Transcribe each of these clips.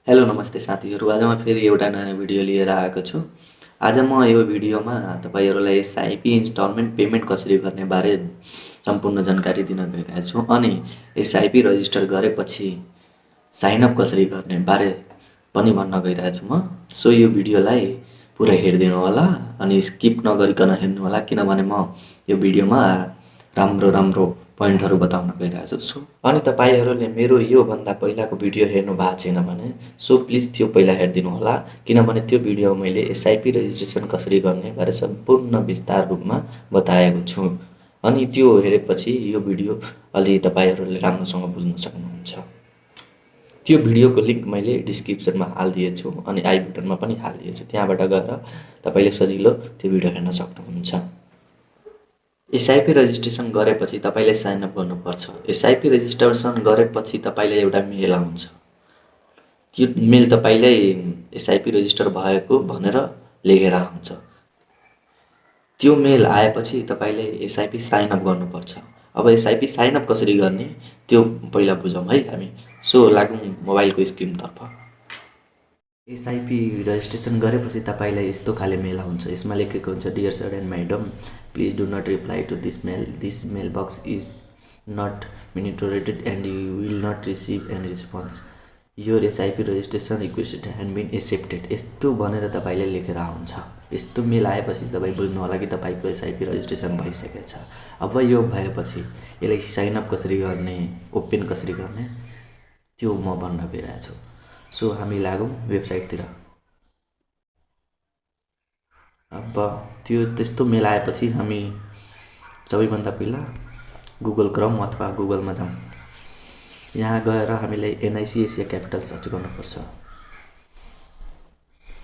Hello नमस्ते साथीहरू। आज म फेरि एउटा नयाँ भिडियो लिएर आएको छु। आज म यो भिडियोमा तपाईहरुलाई एसआइपी इन्स्टलमेन्ट पेमेन्ट कसरी गर्ने बारे सम्पूर्ण जानकारी दिन गइरहेको छु अनि एसआइपी रजिस्टर गरेपछि साइन अप कसरी गर्ने बारे पनि भन्न गइरहेको छु म। सो यो भिडियोलाई पुरै हेरिदिनु होला अनि स्किप नगरिकन हेर्नु होला किनभने म यो भिडियोमा राम्रो पोइन्टहरु बताउन गइरहेको छु। अनि तपाईहरुले मेरो यो भन्दा पहिलाको भिडियो हेर्नु भएको छैन भने सो प्लिज त्यो पहिला हेरिदिनु होला किनभने त्यो भिडियोमा मैले एसआइपी रजिस्ट्रेसन कसरी गर्ने बारे सम्पूर्ण विस्तार रूपमा बताएको छु। अनि त्यो हेरेपछि यो भिडियो अलि तपाईहरुले राम्रोसँग बुझ्न सक्नुहुन्छ। त्यो भिडियोको लिंक मैले डिस्क्रिप्सनमा हाल्दिएछु अनि आई बटनमा पनि हाल्दिएछु। त्यहाँबाट गएर तपाईले सजिलो त्यो भिडियो हेर्न सक्नुहुन्छ। एसआइपी रजिस्ट्रेसन गरेपछि तपाईले साइन अप गर्नुपर्छ। एसआइपी रजिस्ट्रेसन गरेपछि तपाईले एउटा मेल आउँछ। त्यो मेल तपाईलाई एसआइपी रजिस्टर भएको भनेर लेखेर आउँछ। त्यो मेल आएपछि तपाईले एसआइपी साइन अप गर्नुपर्छ। अब एसआइपी साइन अप कसरी गर्ने त्यो पहिला बुझौं है हामी। सो लागौं मोबाइलको स्क्रिनतर्फ। एसआइपी रजिस्ट्रेसन गरेपछि तपाईलाई यस्तो खाले मेल आउँछ। यसमा लेखेको हुन्छ dear sir and madam please do not reply to this mail. This mail box is not monitored and you will not receive any response. Your SIP registration request has been accepted. यस्तो भनेर तपाईले लेखेर आउँछ। यस्तो मेल आएपछि तपाई बुझ्नु होला कि तपाईको एसआइपी रजिस्ट्रेसन भइसकेको छ। अब यो भएपछि यसलाई साइन अप कसरी गर्ने, ओपन कसरी गर्ने त्यो म भन्न गइरहेको छु। सो हामी लागौं वेबसाइटतिर। अब त्यो त्यस्तो मेल आएपछि हामी सबैभन्दा पहिला गुगल क्रोम अथवा गुगलमा जाउँ। यहाँ गएर हामीले एनआइसी एसिया क्यापिटल सर्च गर्नुपर्छ।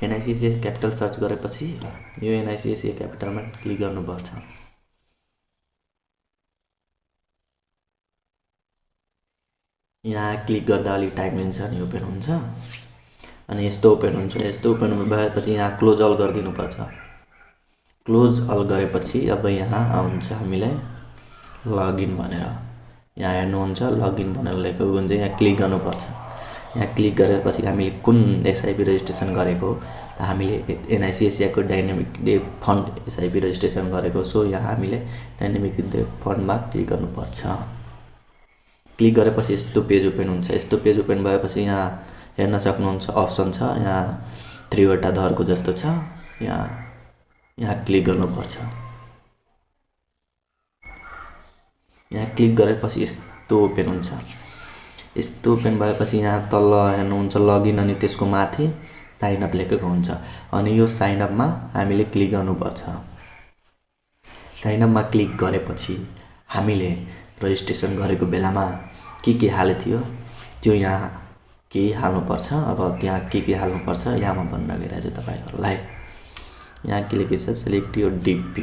एनआइसी एसिया क्यापिटल सर्च गरेपछि यो एनआइसी एसिया क्यापिटलमा क्लिक गर्नुपर्छ। यहाँ क्लिक गर्दा अलि टाइम लिन्छ अनि ओपन हुन्छ अनि यस्तो ओपन हुन्छ। यस्तो ओपन भएपछि यहाँ क्लोज अल गरिदिनुपर्छ। क्लोज अल गरेपछि अब यहाँ आउँछ हामीलाई लगइन भनेर। यहाँ हेर्नुहुन्छ लगइन भनेर लेखेको हुन्छ। यहाँ क्लिक गर्नुपर्छ। यहाँ क्लिक गरेपछि हामीले कुन एसआइपी रजिस्ट्रेसन गरेको हामीले एनआइसी एसियाको dynamic day fund SIP registration गरेको। सो यहाँ हामीले डाइनामिक डे फन्डमा क्लिक गर्नुपर्छ। क्लिक गरेपछि यस्तो पेज ओपन हुन्छ। यस्तो पेज ओपन भएपछि यहाँ हेर्न सक्नुहुन्छ अप्सन छ। यहाँ 3 वटा धरको जस्तो छ। यहाँ क्लिक गर्नुपर्छ। यहाँ क्लिक गरेपछि यस्तो ओपन हुन्छ। यस्तो ओपन भएपछि यहाँ तल हेर्नुहुन्छ लगइन अनि त्यसको माथि साइन अप लेखेको हुन्छ अनि यो साइन अपमा हामीले क्लिक गर्नुपर्छ। साइन अपमा क्लिक गरेपछि हामीले रजिस्ट्रेसन गरेको बेलामा के हाले थियो त्यो यहाँ केही हाल्नुपर्छ। अब त्यहाँ के हाल्नुपर्छ यहाँ म भन्न गइरहेछु तपाईहरुलाई। यहाँ के लेखेको छ सिलेक्ट योर डिपी।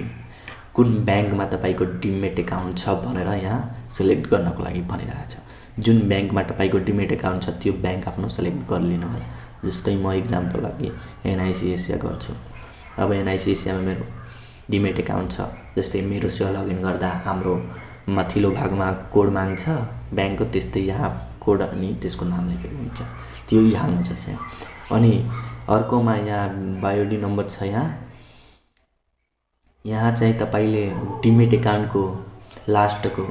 कुन ब्याङ्कमा तपाईको डिमेट अकाउन्ट छ भनेर यहाँ सिलेक्ट गर्नको लागि भनिरहेको छ। जुन ब्याङ्कमा तपाईको डिमेट अकाउन्ट छ त्यो ब्याङ्क आफ्नो सिलेक्ट गरिलिनु होला। जस्तै म एक्जाम्पल लागि एनआइसी एसिया गर्छु। अब एनआइसी एसियामा मेरो डिमेट अकाउन्ट छ। जस्तै मेरो सेवा लगइन गर्दा हाम्रो माथिल्लो भागमा कोड माग्छ ब्याङ्कको, त्यस्तै यहाँ कोड अनि त्यसको नाम लेखेको हुन्छ। त्यो हाल्नु छ सेम। अनि अर्कोमा यहाँ बायोडी नम्बर छ। यहाँ चाहिँ तपाईले डिमेट अकाउन्टको लास्टको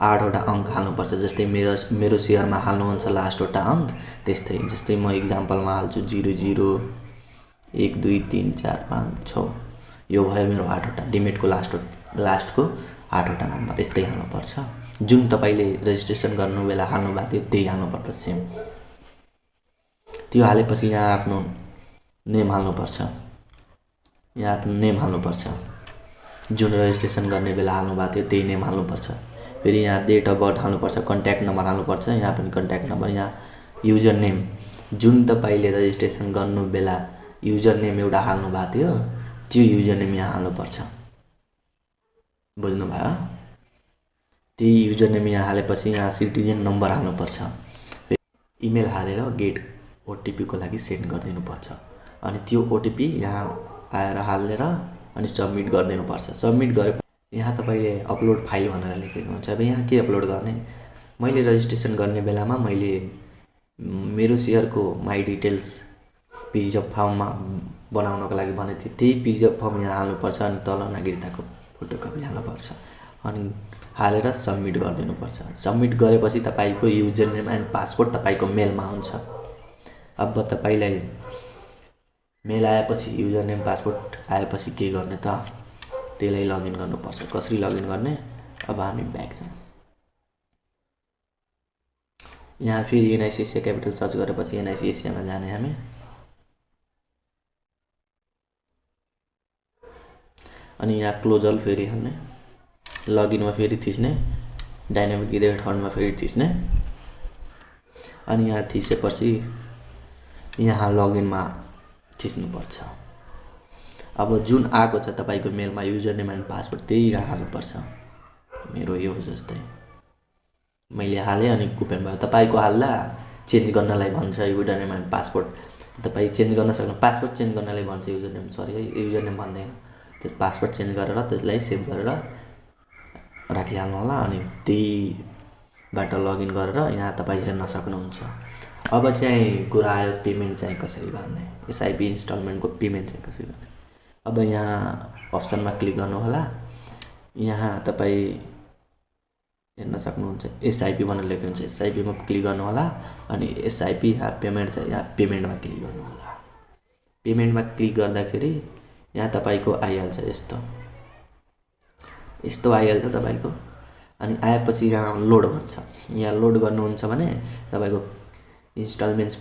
8 वटा अंक हाल्नुपर्छ। जस्तै मेरो शेयरमा हाल्नुहुन्छ लास्ट वटा अंक त्यस्तै। जस्तै म एक्जाम्पलमा हाल्छु 00 1 2 3 4 5 6। यो भयो मेरो 8 वटा डिमेटको लास्टको 8 वटा नम्बर। यस्तै हाल्नुपर्छ। जुन तपाईले रजिस्ट्रेसन गर्नु बेला हाल्नु भएको थियो त्यही हाल्नुपर्छ सेम। त्यो हालेपछि यहाँ आफ्नो नेम हाल्नुपर्छ। यहाँ आफ्नो नेम हाल्नुपर्छ। जुन रजिस्ट्रेसन गर्ने बेला हाल्नु भएको थियो त्यही नेम हाल्नुपर्छ। फेरि यहाँ डेट अफ बर्थ हाल्नुपर्छ। कन्ट्याक्ट नम्बर हाल्नुपर्छ। यहाँ पनि कन्ट्याक्ट नम्बर। यहाँ युजर नेम जुन तपाईले रजिस्ट्रेसन गर्नु बेला युजर नेम एउटा हाल्नु भएको थियो त्यो युजर नेम यहाँ हाल्नुपर्छ। बुझ्नु भयो? त्यही युजर नेम यहाँ हालेपछि यहाँ सिटिजन नम्बर हाल्नुपर्छ। इमेल हालेर गेट ओटिपी को लागि सेन्ड गरिदिनुपर्छ अनि त्यो ओटिपी यहाँ आएर हालेर अनि सबमिट गरिदिनुपर्छ। सबमिट गरे यहाँ तपाईले अपलोड फाइल भनेर लेखेको हुन्छ। अब यहाँ के अपलोड गर्ने मैले रजिस्ट्रेसन गर्ने बेलामा मैले मेरो सेयरको माई डिटेल्स पिडिएफ फर्ममा बनाउनको लागि भनेको थिएँ। त्यही पिडिएफ फर्म यहाँ हाल्नुपर्छ अनि तल नागरिकताको फोटोकपी हाल्नुपर्छ अनि हालेर सबमिट गरिदिनुपर्छ। सबमिट गरेपछि तपाईँको युजर नेम एन्ड पासवर्ड तपाईँको मेलमा आउँछ। अब तपाईँलाई मेल आएपछि युजर नेम पासवर्ड आएपछि के गर्ने त, त्यसलाई लगइन गर्नुपर्छ। कसरी लगइन गर्ने, अब हामी ब्याक जाउँ। यहाँ फेरि एनआइसी एसिया क्यापिटल सर्च गरेपछि एनआइसी एसियामा जाने हामी। अनि यहाँ क्लोजल फेरि हाल्ने, लगइनमा फेरि थिच्ने, डाइनामिक इडेड फन्डमा फेरि थिच्ने अनि यहाँ थिचेपछि यहाँ लगइनमा थिच्नुपर्छ। अब जुन आएको छ तपाईँको मेलमा युजर नेम एन्ड पासवर्ड त्यही यहाँ हाल्नुपर्छ। मेरो यो जस्तै मैले हालेँ अनि ओपन भयो। तपाईँको हाल्दा चेन्ज गर्नलाई भन्छ युजर नेम एन्ड पासवर्ड, तपाईँ चेन्ज गर्न सक्नु। पासवर्ड चेन्ज गर्नलाई भन्छ युजर नेम, सरी है युजर नेम भन्दैन, त्यो पासवर्ड चेन्ज गरेर त्यसलाई सेभ गरेर राखिहाल्नु होला अनि त्यहीबाट लगइन गरेर यहाँ तपाईँ हेर्न सक्नुहुन्छ। अब चाहिँ कुरा आयो पेमेन्ट चाहिँ कसरी गर्ने, एसआइपी इन्स्टलमेन्टको पेमेन्ट चाहिँ कसरी गर्ने। अब यहाँ अप्सनमा क्लिक गर्नु होला। यहाँ तपाईँ हेर्न सक्नुहुन्छ एसआइपी भनेर लेखेको हुन्छ, एसआइपीमा क्लिक गर्नु होला अनि एसआइपी यहाँ पेमेन्ट चाहिँ यहाँ पेमेन्टमा क्लिक गर्नु होला। पेमेन्टमा क्लिक गर्दाखेरि यहाँ तपाईँको आइहाल्छ यस्तो आइहाल्छ तपाईँको। अनि आएपछि यहाँ लोड भन्छ, यहाँ लोड गर्नुहुन्छ भने तपाईँको इन्स्टलमेन्ट्स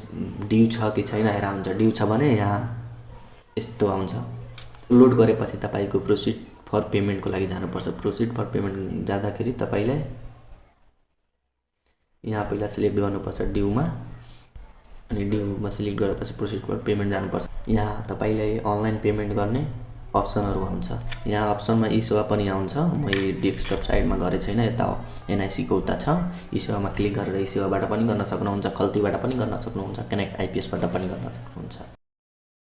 ड्यू छ कि छैन हेरेर हुन्छ। ड्यू छ भने यहाँ यस्तो आउँछ। लोड गरेपछि तपाईँको प्रोसिड फर पेमेन्टको लागि जानुपर्छ। प्रोसिड फर पेमेन्ट जाँदाखेरि तपाईँले यहाँ पहिला सिलेक्ट गर्नुपर्छ ड्यूमा अनि ड्यूमा सिलेक्ट गरेपछि प्रोसिड फर पेमेन्ट जानुपर्छ। यहाँ तपाईँले अनलाइन पेमेन्ट गर्ने अप्सनहरू आउँछ। यहाँ अप्सनमा ई सेवा पनि आउँछ, म डेस्कटप साइडमा गरेको छैन, यता एनआइसीको उता छ। ई सेवामा क्लिक गरेर ई सेवाबाट पनि गर्न सक्नुहुन्छ, खल्तीबाट पनि गर्न सक्नुहुन्छ, कनेक्ट आइपिएसबाट पनि गर्न सक्नुहुन्छ।